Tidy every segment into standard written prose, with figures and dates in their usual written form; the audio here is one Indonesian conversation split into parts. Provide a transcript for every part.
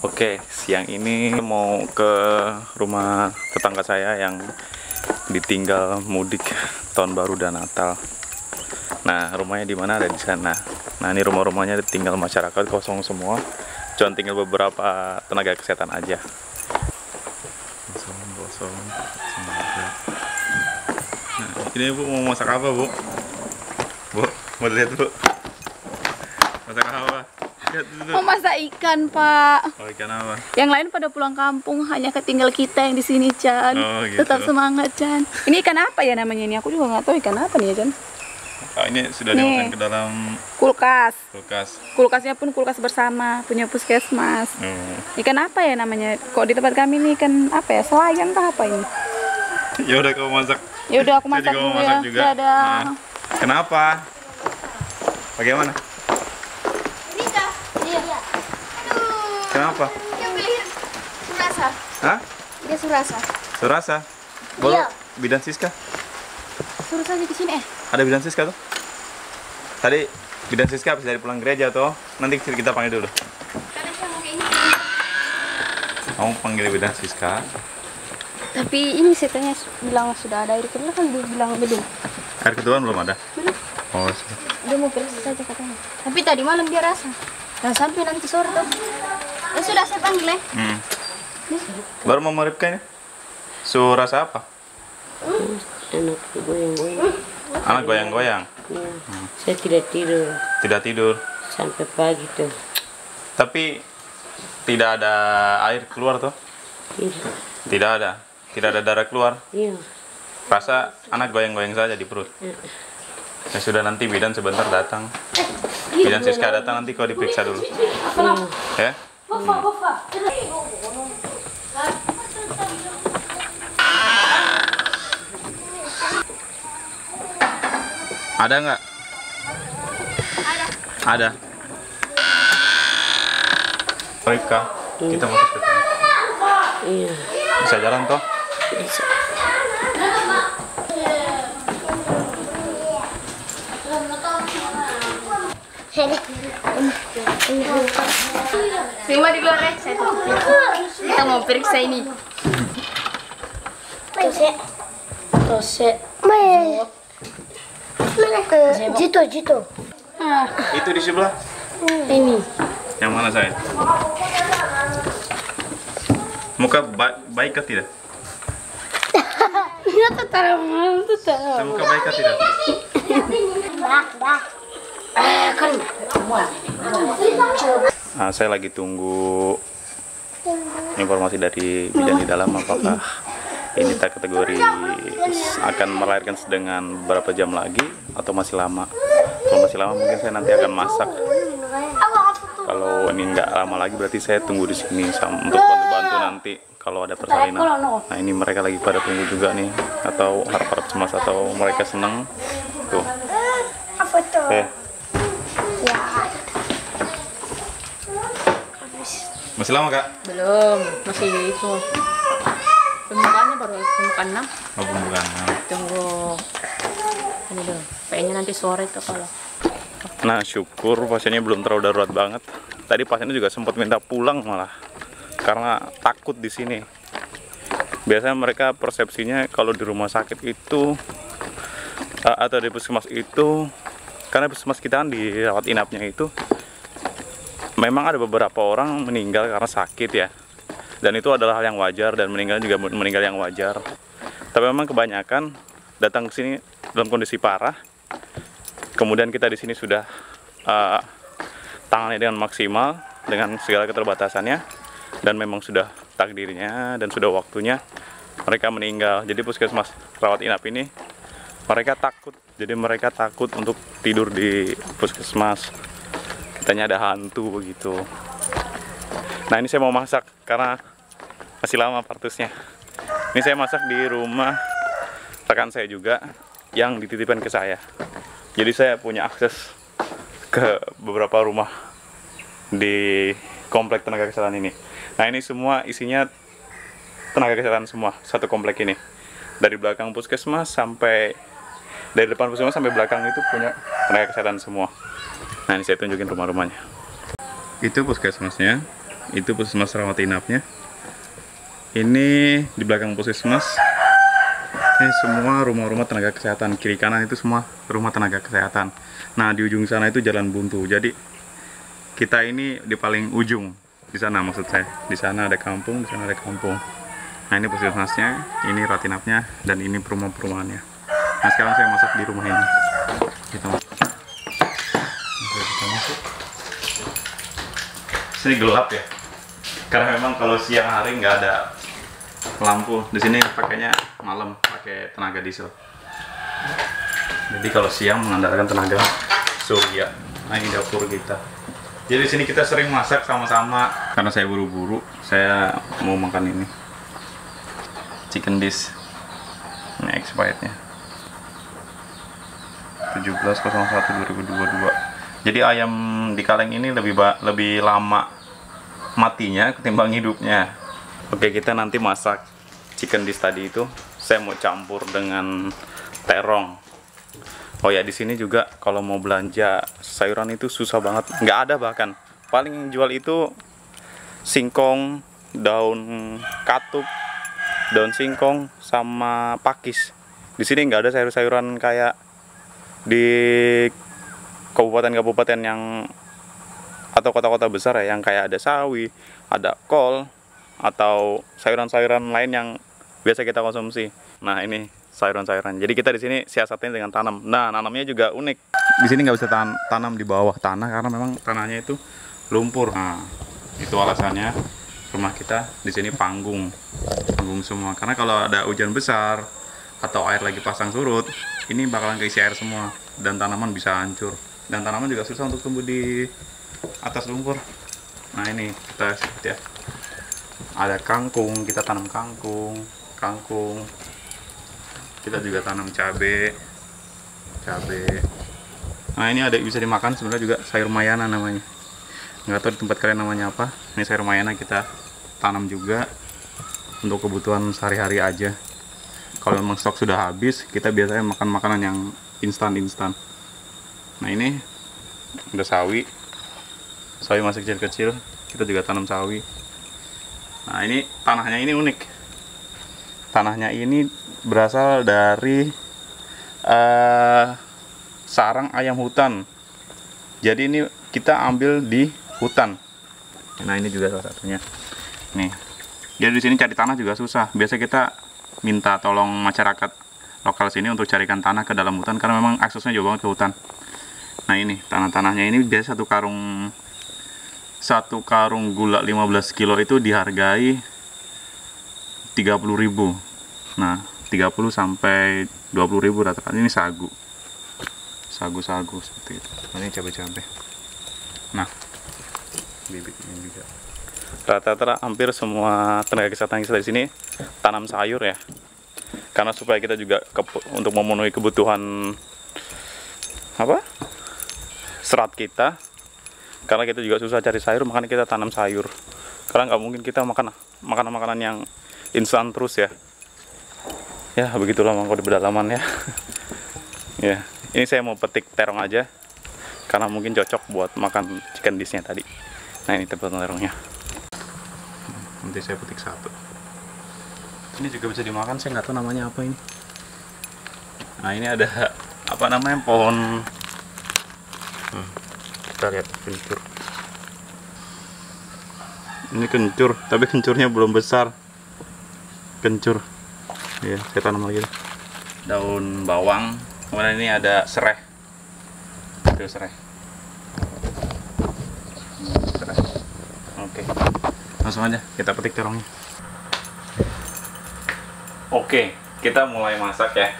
Oke, siang ini mau ke rumah tetangga saya yang ditinggal mudik tahun baru dan Natal. Nah, rumahnya di mana? Ada di sana. Nah, ini rumah-rumahnya ditinggal masyarakat kosong semua. Cuma tinggal beberapa tenaga kesehatan aja. Kosong. Nah, ini Bu mau masak apa, Bu? Bu, mau lihat, Bu? Masak apa? Mau masak ikan, Pak. Oh, ikan apa? Yang lain pada pulang kampung, hanya ketinggal kita yang di sini, Chan. Oh, gitu. Tetap semangat, Chan. Ini ikan apa ya namanya ini? Aku juga nggak tahu ikan apa nih ya, Chan. Oh, ini sudah dimasukkan ke dalam kulkas. Kulkasnya pun kulkas bersama, punya puskesmas. Ikan apa ya namanya? Kok di tempat kami ini ikan apa ya? Selayan kah apa ini? Ya udah kamu masak. Ya udah aku masak dulu ya. Dadah. Nah, kenapa? Bagaimana? Kenapa? Yang beli Surasa. Hah? Dia Surasa. Surasa? Boleh Iya. bidan Siska? Suruh saja di sini Ada bidan Siska tuh? Tadi bidan Siska habis dari pulang gereja tuh. Nanti kita panggil dulu. Karena saya mau kayak ini. Kamu panggil bidan Siska. Tapi ini setanya bilang sudah ada air kedua kan dia bilang belum. Air kedua belum ada? Belum. Oh, Dia mau periksa saja katanya. Tapi tadi malam dia rasa. Dan sampai nanti sore tuh. Ya sudah saya panggil ya. Baru mau meripkan ya? Surasa apa? Anak goyang-goyang. Anak goyang-goyang? Ya. Saya tidak tidur Tidak tidur. sampai pagi tuh. Tapi tidak ada air keluar tuh? Tidak. Tidak ada? Tidak ada darah keluar? Iya. Rasa anak goyang-goyang saja di perut? Ya sudah, nanti bidan sebentar datang. Bidan Siska datang, nanti kau diperiksa dulu. Ya? Ada nggak? Ada. Rika, kita masuk ke sana. Iya. Bisa jalan toh? Terima di luar ya, saya tutup. Kita mau periksa ini. Tose. Jito. Itu di sebelah. Ini. Yang mana saya? Muka baik kah tidak? Muka baik kah tidak? Nah, saya lagi tunggu informasi dari bidan di dalam apakah ini kategori akan melahirkan dengan berapa jam lagi atau masih lama. Kalau masih lama mungkin saya nanti akan masak. Kalau ini nggak lama lagi berarti saya tunggu di sini untuk bantu-bantu nanti kalau ada persalinan. Nah, ini mereka lagi pada tunggu juga nih, atau harap-harap cemas atau mereka senang tuh. Oke. Masih lama, Kak? Belum, masih itu. Pembukaannya baru pembukaan 6. Oh, pembukaan. Tunggu ini dulu. Kayaknya nanti sore tuh kalau. Nah, syukur pasiennya belum terlalu darurat banget. Tadi pasiennya juga sempat minta pulang malah karena takut di sini. Biasanya mereka persepsinya kalau di rumah sakit itu atau di puskesmas itu, karena puskesmas kita kan di rawat inapnya itu memang ada beberapa orang meninggal karena sakit ya. Dan itu adalah hal yang wajar, dan meninggal juga meninggal yang wajar. Tapi memang kebanyakan datang ke sini dalam kondisi parah. Kemudian kita di sini sudah tangani dengan maksimal dengan segala keterbatasannya, dan memang sudah takdirnya dan sudah waktunya mereka meninggal. Jadi puskesmas rawat inap ini mereka takut. Jadi mereka takut untuk tidur di puskesmas. Katanya ada hantu begitu. Nah, ini saya mau masak karena masih lama partusnya. Ini saya masak di rumah rekan saya juga yang dititipkan ke saya. Jadi saya punya akses ke beberapa rumah di komplek tenaga kesehatan ini. Nah, ini semua isinya tenaga kesehatan semua, satu komplek ini. Dari belakang puskesmas sampai, dari depan puskesmas sampai belakang itu punya tenaga kesehatan semua. Nah, ini saya tunjukin rumah-rumahnya. Itu puskesmasnya. itu puskesmas rawat inapnya. Ini di belakang puskesmas, ini semua rumah-rumah tenaga kesehatan. Kiri kanan itu semua rumah tenaga kesehatan. Nah, di ujung sana itu jalan buntu. Jadi kita ini di paling ujung di sana, maksud saya. Di sana ada kampung, di sana ada kampung. Nah, ini puskesmasnya, ini rawat inapnya, dan ini perumahan-perumahannya. Nah, sekarang saya masak di rumah ini. Kita masuk. Sini gelap ya, karena memang kalau siang hari nggak ada lampu. Di sini pakainya malam, pakai tenaga diesel. Jadi kalau siang mengandalkan tenaga surya. Nah, ini dapur kita. Jadi di sini kita sering masak sama-sama. Karena saya buru-buru, saya mau makan ini chicken dish. Ini expirednya 17.01.2022. Jadi ayam di kaleng ini lebih lama matinya ketimbang hidupnya. Oke, kita nanti masak chicken dish tadi itu. Saya mau campur dengan terong. Oh ya, di sini juga kalau mau belanja sayuran itu susah banget. Nggak ada bahkan. Paling yang jual itu singkong, daun katuk, daun singkong, sama pakis. Di sini nggak ada sayur-sayuran kayak di kabupaten-kabupaten yang atau kota-kota besar ya, yang kayak ada sawi, ada kol, atau sayuran-sayuran lain yang biasa kita konsumsi. Nah, ini sayuran-sayuran. Jadi kita di sini siasatnya dengan tanam. Nah, nanamnya juga unik. Di sini nggak bisa tanam di bawah tanah karena memang tanahnya itu lumpur. Nah, itu alasannya rumah kita di sini panggung semua. Karena kalau ada hujan besar atau air lagi pasang surut, ini bakalan keisi air semua dan tanaman bisa hancur. Dan tanaman juga susah untuk tumbuh di atas lumpur. Nah, ini kita lihat ya, ada kangkung, kita tanam kangkung. Kita juga tanam cabe. Nah, ini ada bisa dimakan sebenarnya juga, sayur mayana namanya. Nggak tahu di tempat kalian namanya apa. Ini sayur mayana kita tanam juga untuk kebutuhan sehari-hari aja. Kalau memang stok sudah habis, kita biasanya makan makanan yang instan. Nah, ini udah sawi masih kecil-kecil. Kita juga tanam sawi. Nah, ini tanahnya ini unik. Tanahnya ini berasal dari sarang ayam hutan. Jadi ini kita ambil di hutan. Nah, ini juga salah satunya. Nih. Jadi di sini cari tanah juga susah. Biasa kita minta tolong masyarakat lokal sini untuk carikan tanah ke dalam hutan karena memang aksesnya jauh banget ke hutan. Nah, ini tanahnya ini biasa satu karung gula 15 kilo itu dihargai 30.000. Nah, 30 sampai 20.000 rata-rata. Ini sagu seperti itu. Ini cabai. Nah, bibit ini juga. Rata-rata hampir semua tenaga kesehatan kita di sini tanam sayur ya. Karena supaya kita juga untuk memenuhi kebutuhan serat kita. Karena kita juga susah cari sayur, makanya kita tanam sayur. Karena nggak mungkin kita makan makanan yang instan terus ya. Ya, begitulah mangkok di pedalaman ya. Ya, ini saya mau petik terong aja. Karena mungkin cocok buat makan chicken dish-nya tadi. Nah, ini tepung terongnya. Nanti saya petik satu. Ini juga bisa dimakan, saya nggak tahu namanya apa ini. Nah, ini ada apa namanya, pohon. Kita lihat kencur. Ini kencur, tapi kencurnya belum besar. Kencur. Ya, saya tanam lagi. Daun bawang. Kemudian ini ada serai. Itu serai. Oke. Langsung aja kita petik terongnya. Oke, kita mulai masak ya.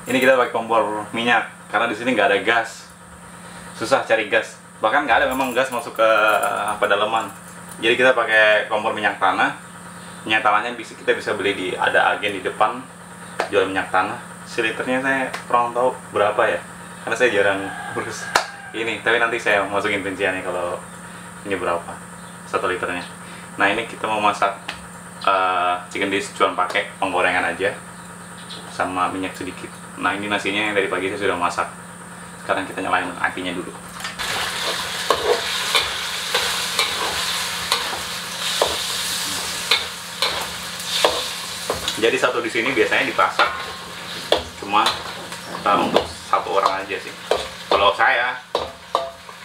Ini kita pakai kompor minyak karena di sini nggak ada gas. Susah cari gas. Bahkan nggak ada memang gas masuk ke pedalaman. Jadi kita pakai kompor minyak tanah. Minyak tanahnya kita bisa beli ada agen di depan jual minyak tanah. Seliternya saya kurang tahu berapa ya. Karena saya jarang urus ini. Tapi nanti saya masukin rinciannya kalau ini berapa 1 liternya. Nah, ini kita mau masak chicken dish, cuma pakai penggorengan aja sama minyak sedikit. Nah, ini nasinya yang dari pagi saya sudah masak. Sekarang kita nyalain apinya dulu. Jadi satu di sini biasanya dipasak. Cuma untuk satu orang aja sih. Kalau saya,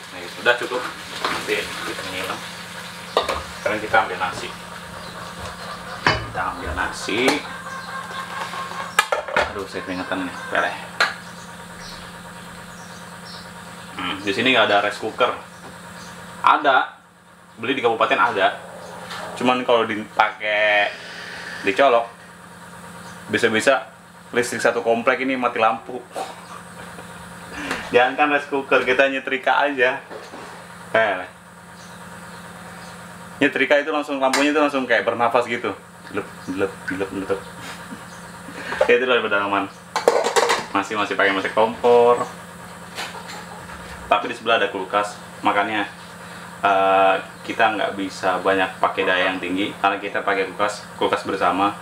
nah itu udah cukup. Nanti kita nyiram. Sekarang kita ambil nasi. Kita ambil nasi. Aduh, saya keringetan nih, peleh. Di sini nggak ada rice cooker. Ada, beli di kabupaten ada. Cuman kalau dipakai dicolok, bisa-bisa listrik satu komplek ini mati lampu. Jangan kan rice cooker, kita nyetrika aja. Nyetrika itu langsung, lampunya itu langsung kayak bernafas gitu. Gelap. Ya itu dari pedalaman. Masih pakai kompor. Tapi di sebelah ada kulkas, makanya kita nggak bisa banyak pakai daya yang tinggi karena kita pakai kulkas bersama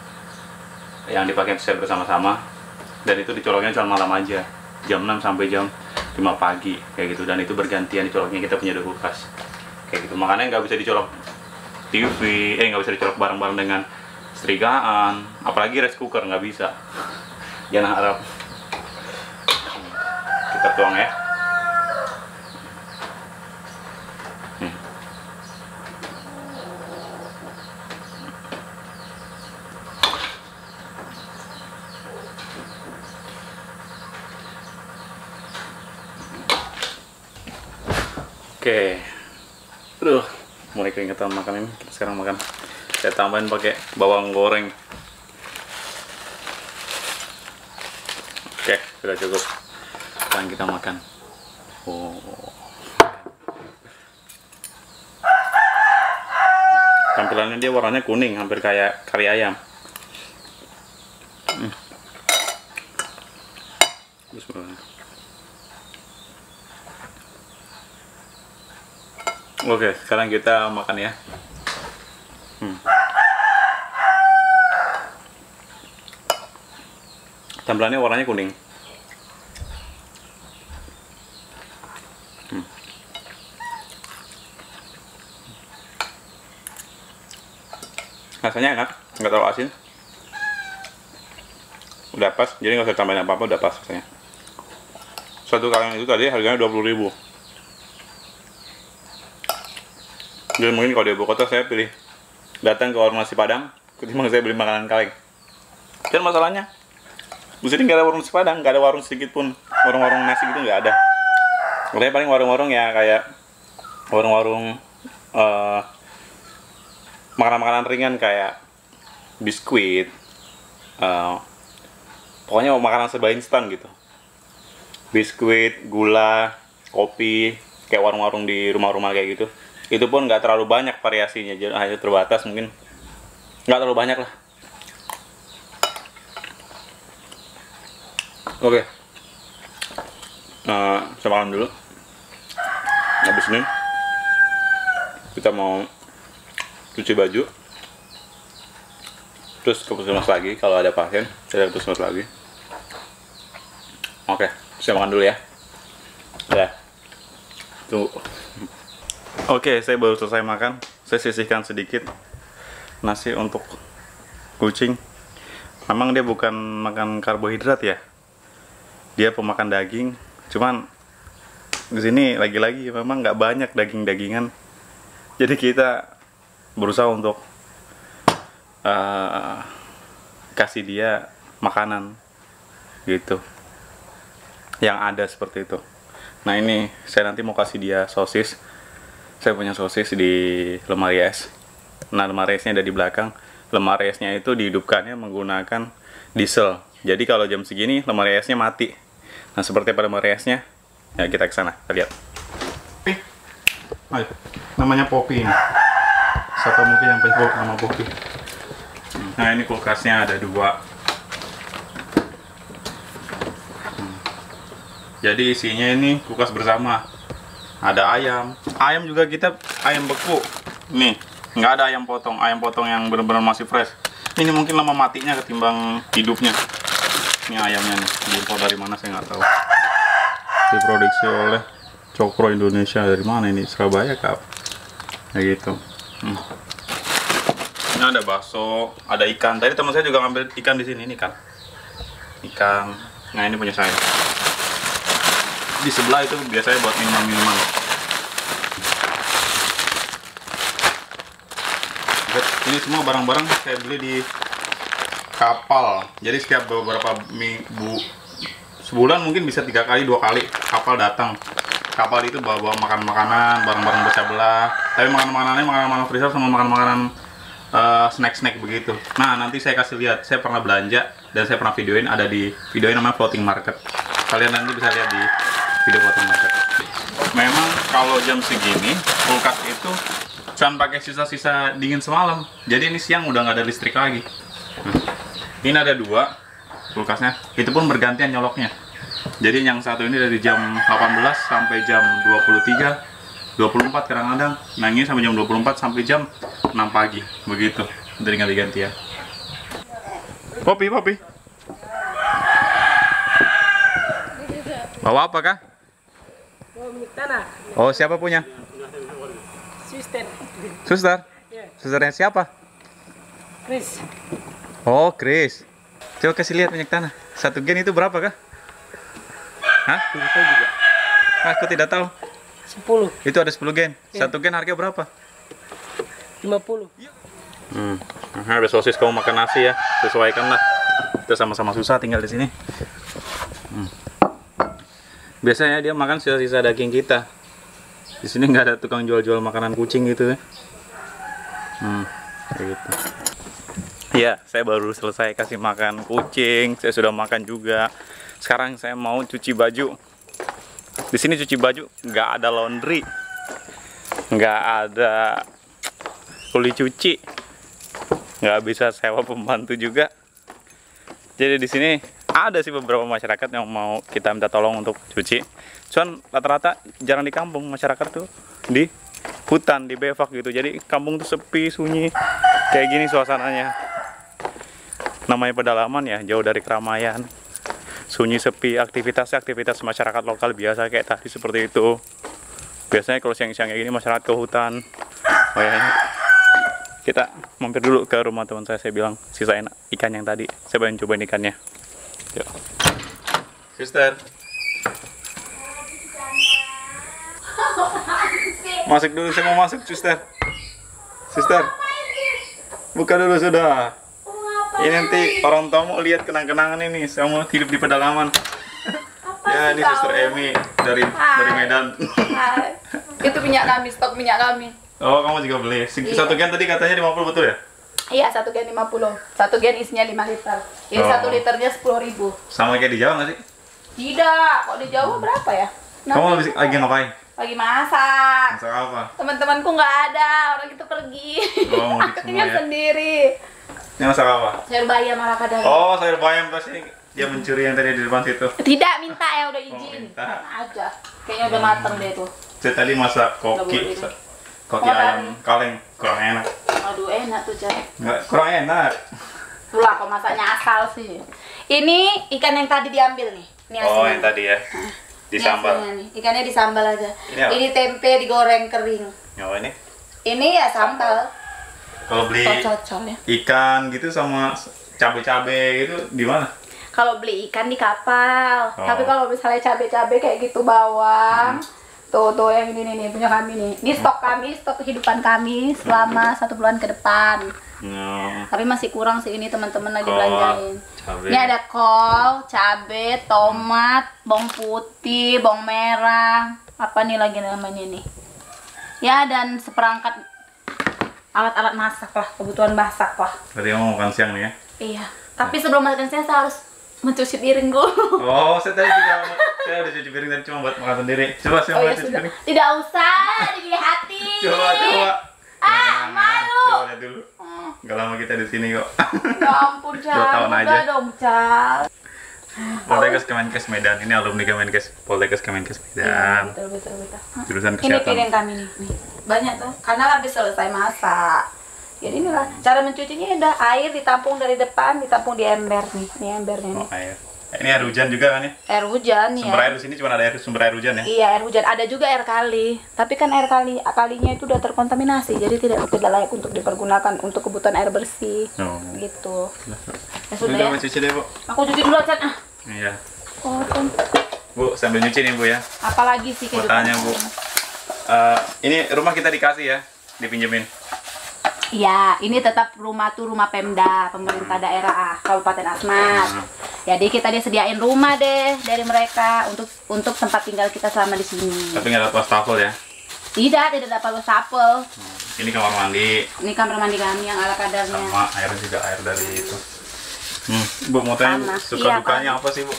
yang dipakai saya bersama-sama, dan itu dicoloknya cuma malam aja, jam 6 sampai jam 5 pagi kayak gitu, dan itu bergantian dicoloknya, kita punya 2 kulkas kayak gitu. Makanya nggak bisa dicolok TV, nggak bisa dicolok bareng-bareng dengan setrikaan, apalagi rice cooker nggak bisa. Jangan harap. Kita tuang ya. Oke, aduh, mulai keringetan makan ini. Kita sekarang makan. Saya tambahin pakai bawang goreng. Oke, sudah cukup. Sekarang kita makan. Oh, tampilannya dia warnanya kuning, hampir kayak kari ayam. Bismillah. Oke, sekarang kita makan ya. Tampilannya warnanya kuning. Rasanya enak, nggak terlalu asin. Udah pas, jadi nggak usah tambahin apa-apa, udah pas rasanya. Satu kaleng itu tadi harganya 20.000. Jadi mungkin kalau di ibu kota saya pilih datang ke warung nasi Padang ketimbang saya beli makanan kaleng. Dan masalahnya di sini nggak ada warung nasi Padang, nggak ada warung sedikit pun, warung-warung nasi gitu nggak ada. Makanya paling warung-warung ya kayak warung-warung makanan-makanan ringan kayak biskuit, pokoknya makanan serba instan gitu. Biskuit, gula, kopi, kayak warung-warung di rumah-rumah kayak gitu. Itu pun nggak terlalu banyak variasinya, jadi hanya terbatas, mungkin nggak terlalu banyak lah. Oke, saya makan dulu. Habis ini kita mau cuci baju, terus ke puskesmas lagi. Kalau ada pasien, saya ke puskesmas lagi. Oke, saya makan dulu ya. Ya, tunggu. Oke, saya baru selesai makan. Saya sisihkan sedikit nasi untuk kucing. Memang dia bukan makan karbohidrat ya, dia pemakan daging. Cuman di sini lagi-lagi memang nggak banyak daging-dagingan. Jadi kita berusaha untuk kasih dia makanan gitu yang ada seperti itu. Nah ini saya nanti mau kasih dia sosis. Saya punya sosis di lemari es. Nah lemari esnya ada di belakang. Lemari esnya itu dihidupkannya menggunakan diesel. Jadi kalau jam segini lemari esnya mati. Nah seperti pada lemari esnya, ya kita ke sana, kita lihat. Ayo, namanya Poppy ini. Siapa mungkin yang Facebook nama Poppy. Nah ini kulkasnya ada 2. Jadi isinya ini kulkas bersama. Ada ayam juga kita ayam beku. Nih, nggak ada ayam potong yang benar-benar masih fresh. Ini mungkin lama matinya ketimbang hidupnya. Ini ayamnya nih, diimpor dari mana saya nggak tahu. Diproduksi oleh Cokro Indonesia, dari mana ini? Surabaya kah? Kayak gitu. Ini Ini ada bakso, ada ikan. Tadi teman saya juga ngambil ikan di sini, ini kan. Ikan. Nah, ini punya saya. Di sebelah itu biasanya buat minuman-minuman. Ini semua barang-barang saya beli di kapal. Jadi setiap beberapa minggu, sebulan mungkin bisa 3 kali 2 kali kapal datang. Kapal itu bawa makanan-makanan, barang-barang pecah belah. Tapi makanan-makanannya makanan-makanan freezer sama makanan-makanan snack-snack begitu. Nah, nanti saya kasih lihat. Saya pernah belanja dan saya pernah videoin, ada di videoin namanya floating market. Kalian nanti bisa lihat di video floating market. Memang kalau jam segini kulkas itu cuma pakai sisa-sisa dingin semalam. Jadi ini siang udah nggak ada listrik lagi. Ini ada 2 kulkasnya. Itu pun bergantian nyoloknya. Jadi yang satu ini dari jam 18 sampai jam 23. 24 kadang-kadang. Nah, ini sampai jam 24 sampai jam 6 pagi. Begitu. Dari ganti-ganti ya. Popi. Bawa apa, Kak? Oh, siapa punya? Suster? Susternya siapa? Chris. Oh, Chris. Coba kasih lihat minyak tanah. 1 gen itu berapa, Kak? Hah? Juga. Aku tidak tahu. 10. Itu ada 10 gen. 1 gen harga berapa? 50. Nah, ada sosis, kamu makan nasi ya. Sesuaikan lah. Kita sama-sama susah tinggal di sini. Biasanya dia makan sisa-sisa daging kita. Di sini nggak ada tukang jual-jual makanan kucing gitu ya. Kayak gitu. Ya, saya baru selesai kasih makan kucing. Saya sudah makan juga. Sekarang saya mau cuci baju. Di sini cuci baju nggak ada laundry, nggak ada kuli cuci, nggak bisa sewa pembantu juga. Jadi di sini ada sih beberapa masyarakat yang mau kita minta tolong untuk cuci. Cuman rata-rata jarang di kampung, masyarakat tuh di hutan, di bevak gitu. Jadi kampung tuh sepi, sunyi, kayak gini suasananya. Namanya pedalaman ya, jauh dari keramaian. Sunyi, sepi, aktivitas masyarakat lokal biasa kayak tadi seperti itu. Biasanya kalau siang-siang kayak gini masyarakat ke hutan. Oh ya, kita mampir dulu ke rumah teman saya bilang sisain ikan yang tadi. Saya pengen cobain ikannya. Yuk. Suster. Masuk dulu, saya mau masuk, suster. Suster. Buka dulu sudah. Ini nanti orang tua mau lihat kenang-kenangan ini. Saya mau hidup di pedalaman. Ya, ini Suster Emi dari Medan. Itu minyak kami, stok minyak kami. Oh, kamu juga beli. Satu gen tadi katanya 50 betul ya? Iya, 1 gen 50. 1 gen isinya 5 liter. Ini 1 liternya 10.000. Sama kayak di Jawa nggak sih? Tidak, kok di Jawa berapa ya? Kamu lagi ngapain? Lagi masak. Masak apa? Teman-temanku nggak ada, orang itu pergi. Oh, Aku tinggal sendiri. Ini masak apa? Sayur bayam ala kadang. Oh, sayur bayam pasti dia mencuri yang tadi di depan situ. Tidak, minta ya, udah izin. minta. Aja. Kayaknya udah mateng deh tuh. Saya tadi masak koki ayam kaleng, kurang enak. Aduh, enak tuh, Cak. Nggak, kurang enak. Itulah kok masaknya asal sih. Ini ikan yang tadi diambil nih. Ini hasilnya. Oh, yang tadi ya. Disambal. Nih. Ikannya disambal aja. Ini apa? Tempe digoreng kering. Oh, ini? Ini ya sambal. Kalau beli Cocol ya. ikan gitu sama cabai-cabai gitu di mana? Kalau beli ikan di kapal. Oh. Tapi kalau misalnya cabai-cabai kayak gitu bawang. Tuh yang ini nih punya kami nih. Ini stok kami, stok kehidupan kami selama 1 bulan ke depan. Tapi masih kurang sih, ini teman-teman lagi belanjain. Cabai. Ini ada kol, cabai, tomat, bawang putih, bawang merah. Apa nih lagi namanya nih? Ya, dan seperangkat alat-alat masak lah, kebutuhan masak lah. Tadi mau makan siang nih ya? Iya. Tapi sebelum makan siang saya harus mencuci piring dulu. Oh, saya tadi juga saya udah cuci piring tadi cuma buat makan sendiri. Coba saya mau cuci piring. Tidak usah dilihatin. Coba. Malu. Coba lihat dulu. Gak lama kita di sini kok. Ya ampun, Cal. 2 tahun aja. Udah dong, Cal. Poltekkes Kemenkes Medan. Ini alumni Poltekkes Kemenkes Medan. Betul. Jurusan Ini kesehatan. piring kami nih. Banyak tuh. Karena habis selesai masak. Jadi inilah cara mencucinya, udah air ditampung dari depan, ditampung di ember nih. Ini embernya nih. Oh, air. Ini air hujan juga kan ya? Air hujan Sumber ya. air di sini cuma ada sumber air hujan ya? Iya, air hujan. Ada juga air kali. Tapi kan air kalinya itu udah terkontaminasi, jadi tidak layak untuk dipergunakan untuk kebutuhan air bersih. Oh. Gitu. Ya Sudah sudah ya. mau cuci deh, Bu. Aku cuci dulu Chan. Ah. Iya. Kotor. Bu, sambil nyuci nih, Bu ya. Apalagi sih Mau kehidupan. tanya, Bu. Ini rumah kita dikasih ya? Dipinjemin. Iya, ini tetap rumah tuh rumah Pemda, pemerintah daerah Kabupaten Asmat. Jadi kita disediain rumah deh dari mereka untuk tempat tinggal kita selama di sini. Tapi nggak ada wastafel ya? Tidak ada wastafel. Ini kamar mandi. Ini kamar mandi kami yang ala kadarnya. Sama air juga, air dari itu. Bu, mau tanya, Bu, Sama. suka Iya, dukanya apa sih, Bu?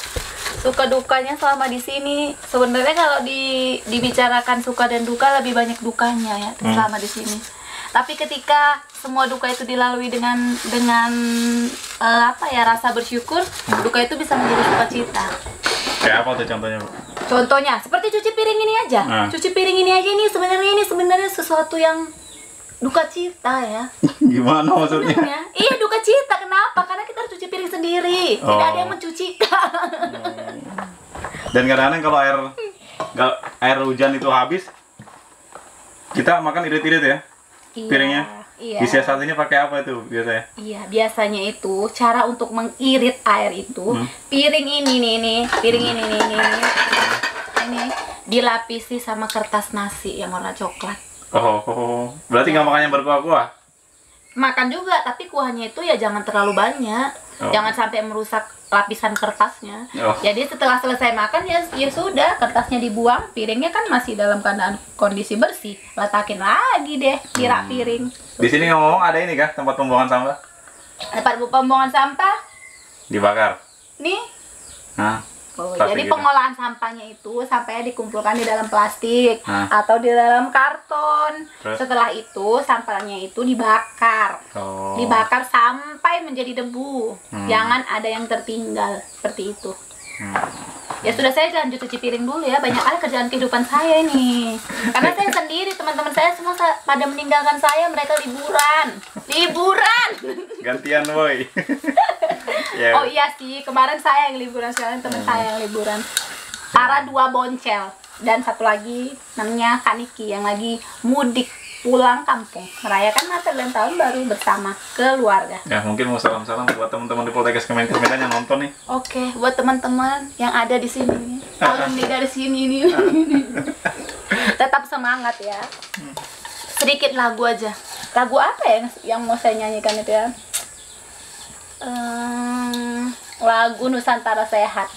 Suka dukanya selama di sini sebenarnya kalau dibicarakan suka dan duka lebih banyak dukanya ya selama di sini. Tapi ketika semua duka itu dilalui dengan rasa bersyukur, duka itu bisa menjadi sukacita. Kayak apa tuh contohnya, Bu? Contohnya seperti cuci piring ini aja. Cuci piring ini aja ini sebenarnya sesuatu yang duka cita ya. Gimana maksudnya? Sebenarnya. Iya, duka cita. Kenapa? Karena kita harus cuci piring sendiri. Tidak ada yang mencucikan. Dan kadang-kadang kalau air hujan itu habis, kita makan irit-irit ya piringnya. Iya. Disiasatinya pakai apa itu biasanya? Iya, biasanya itu cara untuk mengirit air itu piring ini dilapisi sama kertas nasi yang warna coklat. Oh, berarti nggak makan yang berkuah-kuah? Makan juga, tapi kuahnya itu ya jangan terlalu banyak. Jangan sampai merusak lapisan kertasnya. Jadi setelah selesai makan ya sudah, kertasnya dibuang, piringnya kan masih dalam keadaan kondisi bersih. Letakin lagi deh di rak piring. Di sini ngomong ada ini kah tempat pembuangan sampah? Tempat pembuangan sampah Dibakar. nih. Nah, plastik Jadi gitu. pengolahan sampahnya itu sampahnya dikumpulkan di dalam plastik atau di dalam karton. Terus? Setelah itu sampahnya itu dibakar. Oh. Dibakar sampai menjadi debu. Jangan ada yang tertinggal seperti itu. Ya sudah, saya lanjut cuci piring dulu ya. Banyak kali kerjaan kehidupan saya ini. Karena saya sendiri, teman-teman saya semua pada meninggalkan saya, mereka liburan. Gantian, woi. Ya. Oh iya sih, kemarin saya yang liburan, sekarang teman saya yang liburan. Tara 2 boncel dan satu lagi namanya Kaniki yang lagi mudik pulang kampung merayakan Natal dan tahun baru bersama keluarga. Ya, mungkin mau salam-salam buat teman-teman di Poltekkes Kemenkes Medan yang nonton nih. Oke, buat teman-teman yang ada di sini, alumni dari sini nih, tetap semangat ya. Sedikit lagu aja. Lagu apa ya yang mau saya nyanyikan itu ya? Lagu Nusantara Sehat.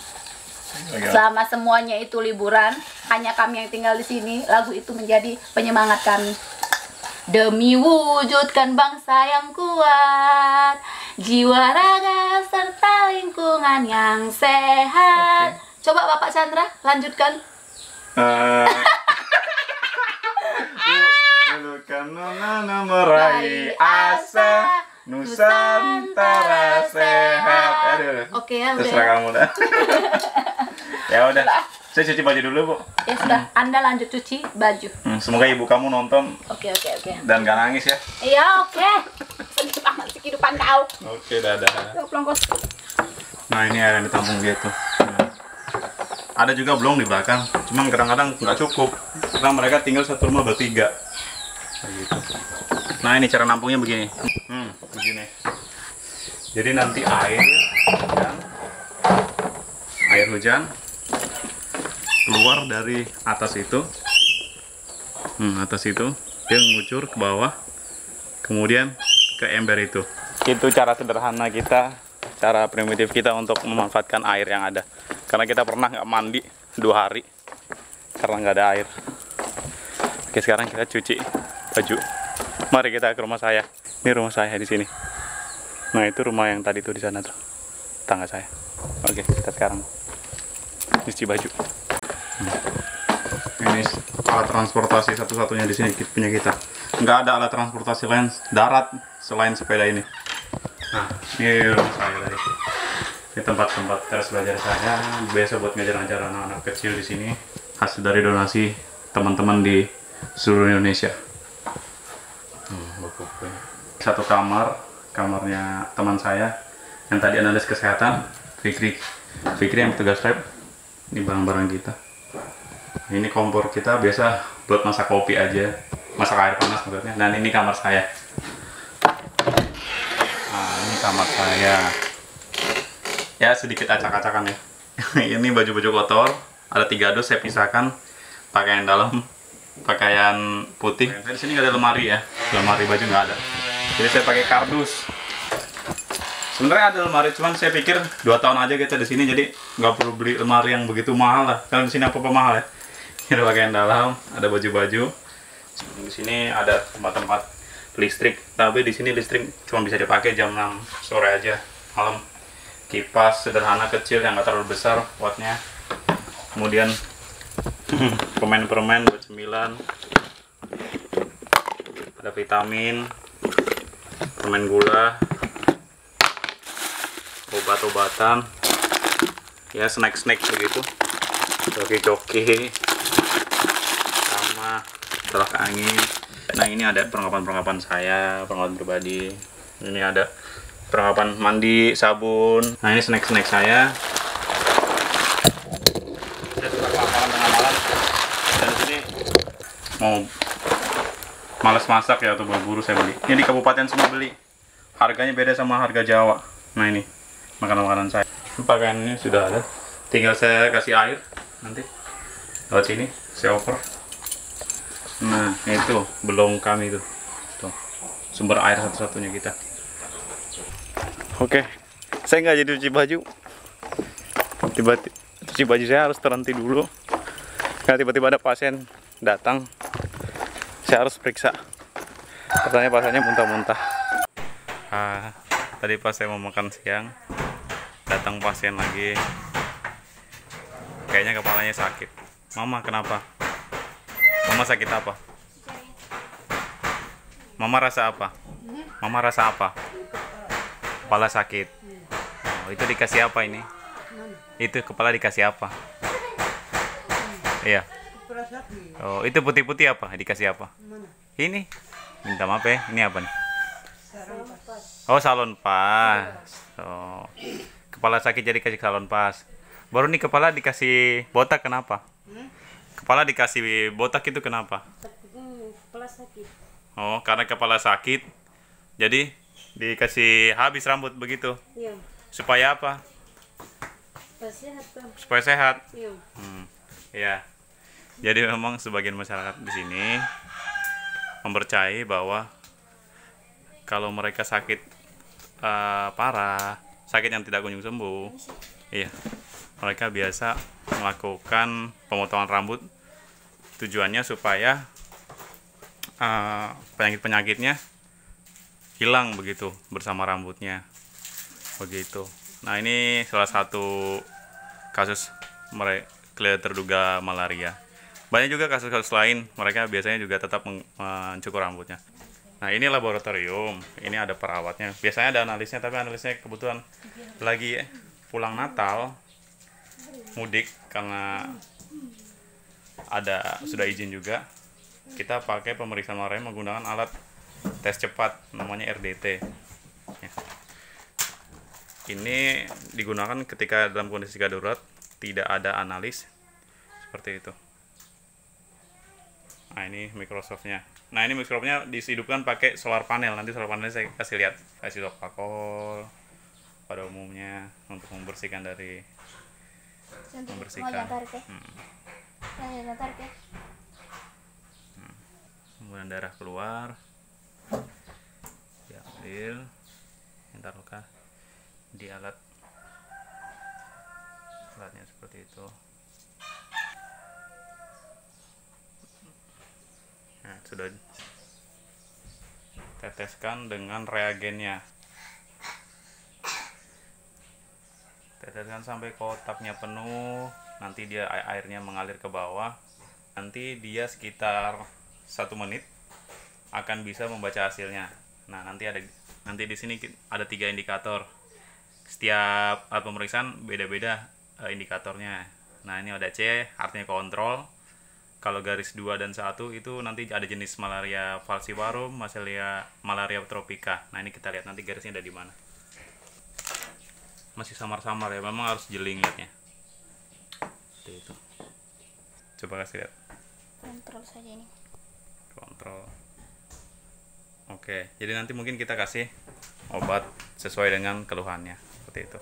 Selama semuanya itu liburan, hanya kami yang tinggal di sini, lagu itu menjadi penyemangat kami. Demi wujudkan bangsa yang kuat, jiwa raga serta lingkungan yang sehat. Coba Bapak Chandra lanjutkan. Karena meraih asa Nusantara sehat. Aduh. Oke ya, udah. Terserah kamu dah. Ya udah. Saya cuci baju dulu, Bu. Ya sudah, Anda lanjut cuci baju. Semoga ibu kamu nonton Oke. dan gak nangis ya. Iya, oke. Sedih banget sih kehidupan kau. Oke, dadah. Yuk, pelongkos. Nah, ini air yang ditampung gitu. Ada juga belum di belakang, cuman kadang-kadang nggak cukup karena mereka tinggal satu rumah bertiga. Kayak gitu. Nah, ini cara nampungnya begini. Begini. Jadi nanti air hujan keluar dari atas itu. Atas itu dia mengucur ke bawah, kemudian ke ember itu. Itu cara sederhana kita, cara primitif kita untuk memanfaatkan air yang ada. Karena kita pernah nggak mandi 2 hari karena nggak ada air. Oke, sekarang kita cuci baju. Mari kita ke rumah saya. Ini rumah saya di sini. Nah, itu rumah yang tadi tuh di sana tuh, tangga saya. Oke, kita sekarang cuci baju. Ini alat transportasi satu-satunya di sini punya kita. Nggak ada alat transportasi lain darat selain sepeda ini. Nah, ini rumah saya tadi. Ini tempat-tempat teras belajar saya, biasa buat ngajar-ngajar anak-anak kecil di sini. Hasil dari donasi teman-teman di seluruh Indonesia. Satu kamarnya teman saya yang tadi analis kesehatan, Fikri. Fikri yang petugas lab. Ini barang-barang kita. Ini kompor kita biasa buat masak kopi aja, masak air panas maksudnya. Dan ini kamar saya. Nah, ini kamar saya. Ya sedikit acak-acakan ya. Ini baju-baju kotor. Ada 3 dus saya pisahkan. Pakaian dalam, pakaian putih. Di sini nggak ada lemari ya. Lemari baju nggak ada. Jadi saya pakai kardus. Sebenarnya ada lemari, cuman saya pikir 2 tahun aja kita di sini, jadi nggak perlu beli lemari yang begitu mahal lah. Kalau di sini apa-apa mahal ya. Ada pakaian dalam, ada baju-baju. Di sini ada tempat-tempat listrik, tapi di sini listrik cuma bisa dipakai jam 6 sore aja, malam. Kipas sederhana kecil yang nggak terlalu besar wattnya. Kemudian permen-permen buat cemilan. Ada vitamin, permen gula, obat-obatan, ya snack-snack begitu, coki-coki, sama tolak angin. Nah ini ada perlengkapan-perlengkapan saya, perlengkapan pribadi. Ini ada perlengkapan mandi, sabun. Nah ini snack-snack saya. Saya suka kelaparan tengah malam. Dan di sini mau malas masak ya atau berburu saya beli. Ini di kabupaten semua beli. Harganya beda sama harga Jawa. Nah ini makanan-makanan saya. Pakaiannya sudah ada. Tinggal saya kasih air nanti. Lewat sini saya oper. Nah itu belum kami tuh. Tuh sumber air satu-satunya kita. Oke, saya nggak jadi cuci baju. Tiba-tiba cuci baju saya harus terhenti dulu. Karena tiba-tiba ada pasien datang. Saya harus periksa. Katanya pasiennya muntah-muntah. Tadi pas saya mau makan siang, datang pasien lagi. Kayaknya kepalanya sakit. Mama kenapa? Mama sakit apa? Mama rasa apa? Mama rasa apa? Kepala sakit. Oh, itu dikasih apa ini? Itu kepala dikasih apa? Iya. Oh, itu putih-putih apa? Dikasih apa? Ini. Minta maaf ya. Ini apa nih? Oh, salon pas. Oh. Kepala sakit jadi kasih salon pas. Baru nih kepala dikasih botak kenapa? Kepala dikasih botak itu kenapa? Kepala sakit. Oh, karena kepala sakit. Jadi dikasih habis rambut begitu. Iya. Supaya apa? Sehat tuh. Supaya sehat. Iya. Ya. Jadi memang sebagian masyarakat di sini mempercayai bahwa kalau mereka sakit parah, sakit yang tidak kunjung sembuh, iya, mereka biasa melakukan pemotongan rambut. Tujuannya supaya penyakit-penyakitnya hilang begitu bersama rambutnya, begitu. Nah ini salah satu kasus mereka terduga malaria. Banyak juga kasus-kasus lain, mereka biasanya juga tetap mencukur rambutnya. Nah ini laboratorium, ini ada perawatnya. Biasanya ada analisnya, tapi analisnya kebetulan lagi pulang Natal, mudik karena sudah izin juga. Kita pakai pemeriksaan malaria menggunakan alat tes cepat, namanya RDT. Ya. Ini digunakan ketika dalam kondisi darurat, tidak ada analis, seperti itu. Nah ini mikroskopnya. Nah ini mikroskopnya dihidupkan pakai solar panel. Nanti solar panelnya saya kasih lihat. Kasih alkohol pada umumnya untuk membersihkan dari kemudian darah keluar, diambil, ditaruhkan di alatnya seperti itu. Nah, sudah teteskan dengan reagennya. Teteskan sampai kotaknya penuh. Nanti dia airnya mengalir ke bawah. Nanti dia sekitar 1 menit akan bisa membaca hasilnya. Nah, nanti di sini ada 3 indikator. Setiap alat pemeriksaan beda-beda indikatornya. Nah, ini ada C, artinya kontrol. Kalau garis 2 dan 1 itu nanti ada jenis malaria falciparum, malaria tropica. Nah ini kita lihat nanti garisnya ada di mana. masih samar-samar ya, memang harus jeli lihatnya. Seperti itu. Coba kasih lihat. Kontrol saja ini. Kontrol. Oke, jadi nanti mungkin kita kasih obat sesuai dengan keluhannya, seperti itu.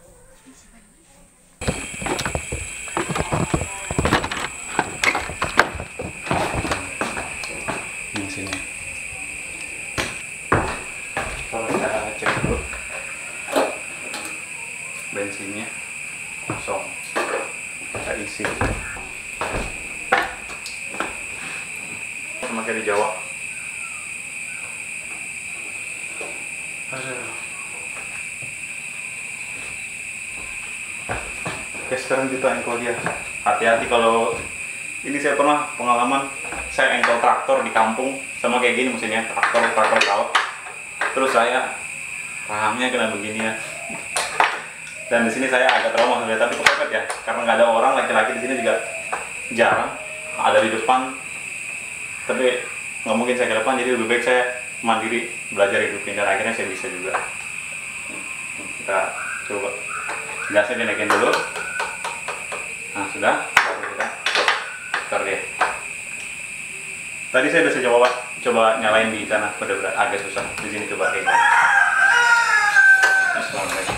Di sini. Kalau kita cek dulu, bensinnya kosong. Kita isi. Sama kayak di Jawa. Aduh. Oke, sekarang kita engkol dia. Hati-hati kalau ini saya pernah pengalaman, saya engkol traktor di kampung sama kayak gini mesinnya, traktor laut. Terus saya rahamnya kena begini ya. Dan di sini saya agak trauma melihat, tapi kepepet ya, karena nggak ada orang laki-laki di sini juga jarang, ada di depan. Tapi nggak mungkin saya ke depan, jadi lebih baik saya mandiri belajar hidupin, dan akhirnya saya bisa juga. Kita coba gasnya dinaikin dulu. Nah sudah, baru kita putar dia. Tadi saya udah coba nyalain di sana, benar-benar agak susah. Di sini coba kayak gini. Bismillahirrahmanirrahim.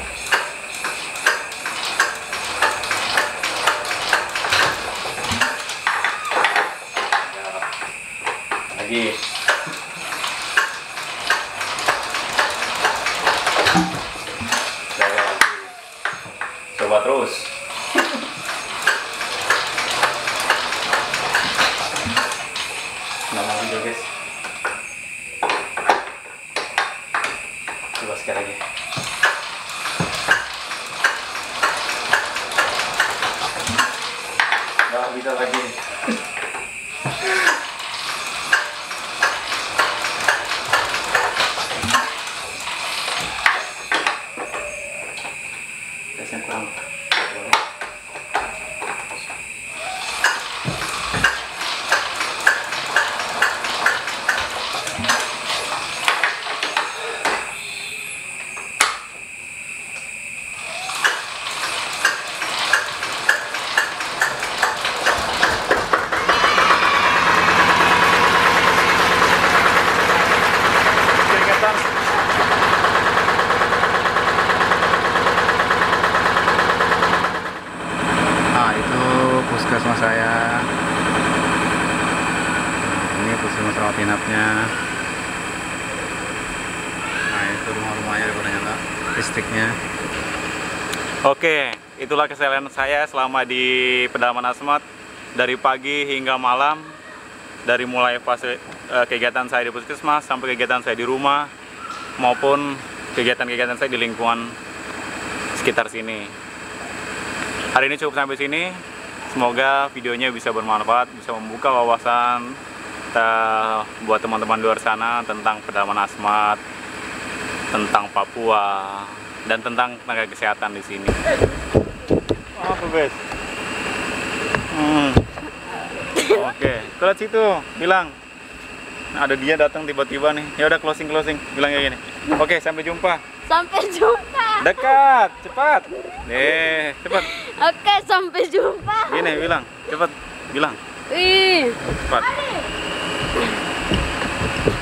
Lagi. Coba terus. Nggak mau video guys. Coba sekali lagi. Nggak bisa lagi. Tesnya kurang. Nah, itu puskesmas saya. Ini puskesmas rawat inapnya. Nah, itu rumah-rumahnya udah nyala listriknya. Oke, itulah keseharian saya selama di pedalaman Asmat, dari pagi hingga malam, dari mulai fase kegiatan saya di puskesmas sampai kegiatan saya di rumah, maupun kegiatan-kegiatan saya di lingkungan sekitar sini. Hari ini cukup sampai sini. Semoga videonya bisa bermanfaat, bisa membuka wawasan buat teman-teman di luar sana tentang pedalaman Asmat, tentang Papua, dan tentang tenaga kesehatan di sini. Apa guys? Oke, ke situ bilang. Nah, ada dia datang tiba-tiba nih. Ya udah closing, bilang kayak gini. Oke, sampai jumpa. Sampai jumpa. Dekat, cepat. Cepat. Oke, sampai jumpa. Gini bilang, cepat bilang. Wih. Cepat.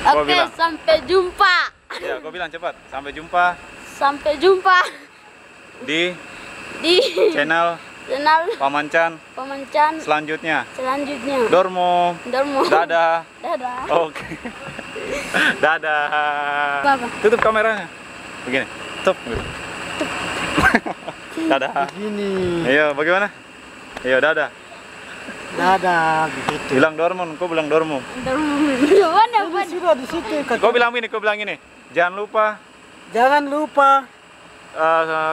Kau Oke, bilang. sampai jumpa. Ya, kau bilang cepat. Sampai jumpa Sampai jumpa di di channel channel Pamancan Pamancan selanjutnya. Dormo. Dadah. Dadah. Oke. Dadah. Apa? Tutup kameranya. Begini. Tutup. Dadah. Begini. Iya, bagaimana? Iya, dadah. Dadah, begitu. Bilang Dormon, kau bilang Dormo. Dormo. Mana? Ini sudah di situ. Kau bilang ini. Jangan lupa Jangan lupa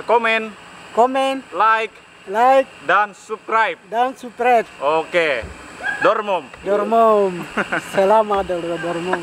komen, like, dan subscribe. Oke. Dormom. Dormom. Selamat Dormom.